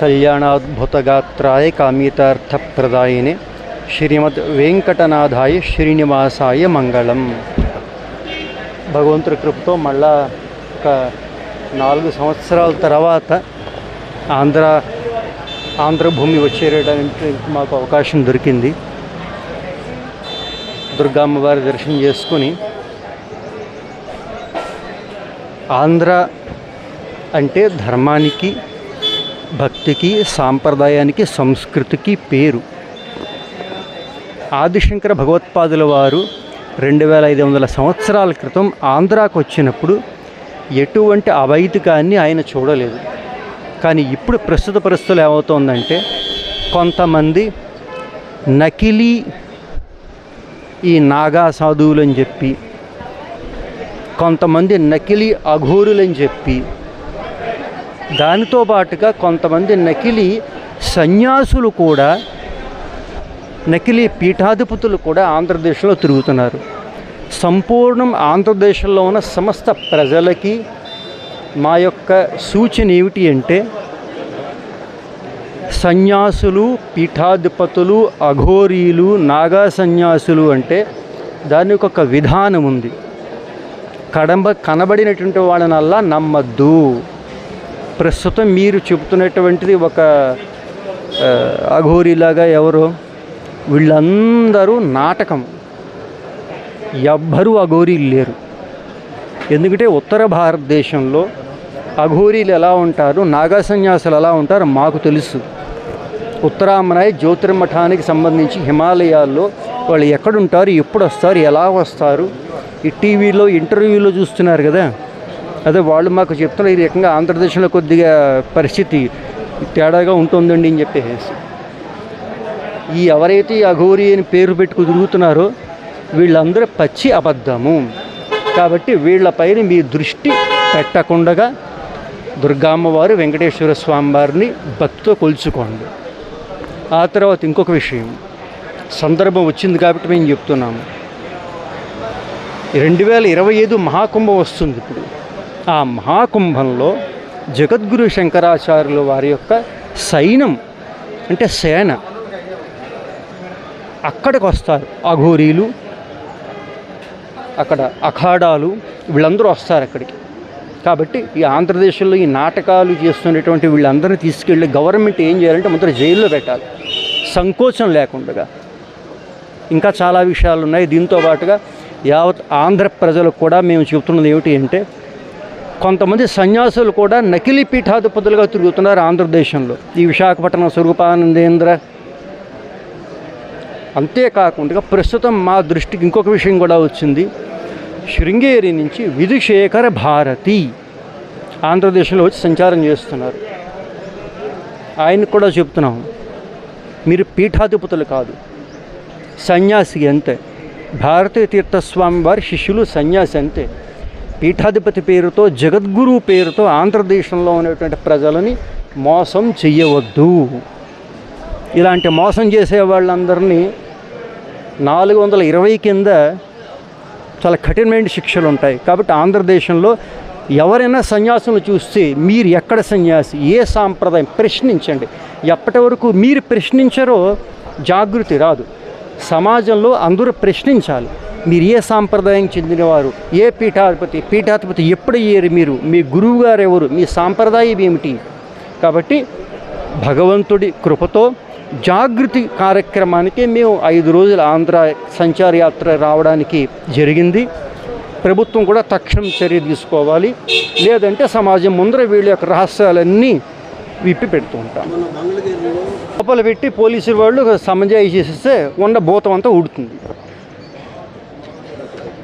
కళ్యాణాద్భుతగాత్రాయ కామితార్థప్రదాయినే శ్రీమద్ వెంకటనాథాయ శ్రీనివాసాయ మంగళం. భగవంతుడి కృపతో మళ్ళా ఒక 4 సంవత్సరాల తర్వాత ఆంధ్రభూమి వచ్చేయడానికి మాకు అవకాశం దొరికింది. దుర్గామ్మవారి దర్శనం చేసుకుని, ఆంధ్ర అంటే ధర్మానికి, భక్తికి, సాంప్రదాయానికి, సంస్కృతికి పేరు. ఆదిశంకర భగవత్పాదుల వారు 2500 సంవత్సరాల క్రితం ఆంధ్రాకు వచ్చినప్పుడు ఎటువంటి అవైదికాన్ని ఆయన చూడలేదు. కానీ ఇప్పుడు ప్రస్తుత పరిస్థితులు ఏమవుతోందంటే, కొంతమంది నకిలీ ఈ నాగా సాధువులని చెప్పి, కొంతమంది నకిలీ అఘోరులని చెప్పి, దానితో పాటుగా కొంతమంది నకిలీ సన్యాసులు కూడా, నకిలీ పీఠాధిపతులు కూడా ఆంధ్రదేశంలో తిరుగుతున్నారు. సంపూర్ణం ఆంధ్రదేశంలో ఉన్న సమస్త ప్రజలకి మా యొక్క సూచన ఏమిటి అంటే, సన్యాసులు, పీఠాధిపతులు, అఘోరీలు, నాగా సన్యాసులు అంటే దానికి ఒక విధానం ఉంది. కనబడినటువంటి వాళ్ళనల్లా నమ్మద్దు. ప్రస్తుతం మీరు చెబుతున్నటువంటిది ఒక అఘోరీలాగా ఎవరో, వీళ్ళందరూ నాటకం. ఎవ్వరూ అఘోరీలు లేరు. ఎందుకంటే ఉత్తర భారతదేశంలో అఘోరీలు ఎలా ఉంటారు, నాగా సన్యాసులు ఎలా ఉంటారు మాకు తెలుసు. ఉత్తరామరాయ్ జ్యోతిర్మఠానికి సంబంధించి హిమాలయాల్లో వాళ్ళు ఎక్కడుంటారు, ఎప్పుడు వస్తారు, ఎలా వస్తారు, ఈ టీవీలో ఇంటర్వ్యూలో చూస్తున్నారు కదా. అదే వాళ్ళు మాకు చెప్తున్నారు, ఈ రకంగా ఆంధ్రదేశంలో కొద్దిగా పరిస్థితి తేడాగా ఉంటుందండి అని చెప్పేసి. ఈ ఎవరైతే అఘోరీ అని పేరు పెట్టుకు తిరుగుతున్నారో వీళ్ళందరూ పచ్చి అబద్ధము. కాబట్టి వీళ్ళపైన మీ దృష్టి పెట్టకుండా దుర్గామ్మవారు, వెంకటేశ్వర స్వామి వారిని భక్తితో కొలుచుకోండి. ఆ తర్వాత ఇంకొక విషయం, సందర్భం వచ్చింది కాబట్టి మేము చెప్తున్నాము. 2025 మహాకుంభం వస్తుంది. ఇప్పుడు ఆ మహాకుంభంలో జగద్గురు శంకరాచార్యుల వారి యొక్క సైన్యం అంటే సేన అక్కడికి వస్తారు. అఘోరీలు, అక్కడ అఖాడాలు, వీళ్ళందరూ వస్తారు అక్కడికి. కాబట్టి ఈ ఆంధ్రదేశంలో ఈ నాటకాలు చేస్తున్నటువంటి వీళ్ళందరినీ తీసుకెళ్ళి గవర్నమెంట్ ఏం చేయాలంటే మొదట జైల్లో పెట్టాలి, సంకోచం లేకుండా. ఇంకా చాలా విషయాలు ఉన్నాయి. దీంతో పాటుగా యావత్ ఆంధ్ర ప్రజలకు కూడా మేము చెబుతున్నది ఏమిటి అంటే, కొంతమంది సన్యాసులు కూడా నకిలీ పీఠాధిపతులుగా తిరుగుతున్నారు ఆంధ్రదేశంలో. ఈ విశాఖపట్నం స్వరూపానందేంద్ర. అంతేకాకుండా ప్రస్తుతం మా దృష్టికి ఇంకొక విషయం కూడా వచ్చింది. శృంగేరి నుంచి విధుశేఖర భారతి ఆంధ్రదేశంలో వచ్చి సంచారం చేస్తున్నారు. ఆయనకు కూడా చెప్తున్నాం, మీరు పీఠాధిపతులు కాదు, సన్యాసి అంతే. భారతీయ తీర్థస్వామి వారి శిష్యులు సన్యాసి అంతే. పీఠాధిపతి పేరుతో, జగద్గురు పేరుతో ఆంధ్రదేశంలో ఉన్నటువంటి ప్రజలని మోసం చెయ్యవద్దు. ఇలాంటి మోసం చేసే వాళ్ళందరినీ 420 కింద చాలా కఠినమైన శిక్షలు ఉంటాయి. కాబట్టి ఆంధ్రదేశంలో ఎవరైనా సన్యాసులను చూస్తే మీరు ఎక్కడ సన్యాసి, ఏ సాంప్రదాయం ప్రశ్నించండి. ఎప్పటి వరకు మీరు ప్రశ్నించారో జాగృతి రాదు. సమాజంలో అందరూ ప్రశ్నించాలి. మీరు ఏ సాంప్రదాయం చెందినవారు, ఏ పీఠాధిపతి ఎప్పుడు అయ్యారు, మీరు మీ గురువు గారు ఎవరు, మీ సాంప్రదాయం ఏమిటి. కాబట్టి భగవంతుడి కృపతో జాగృతి కార్యక్రమానికి మేము 5 రోజుల ఆంధ్ర సంచార యాత్ర రావడానికి జరిగింది. ప్రభుత్వం కూడా తక్షణం చర్య తీసుకోవాలి, లేదంటే సమాజం ముందర వీళ్ళ యొక్క రహస్యాలన్నీ విప్పి పెడుతూ ఉంటాం. లోపల పెట్టి పోలీసులు వాళ్ళు సమజాయి చేసేస్తే ఉన్న భూతం అంతా ఉడుతుంది.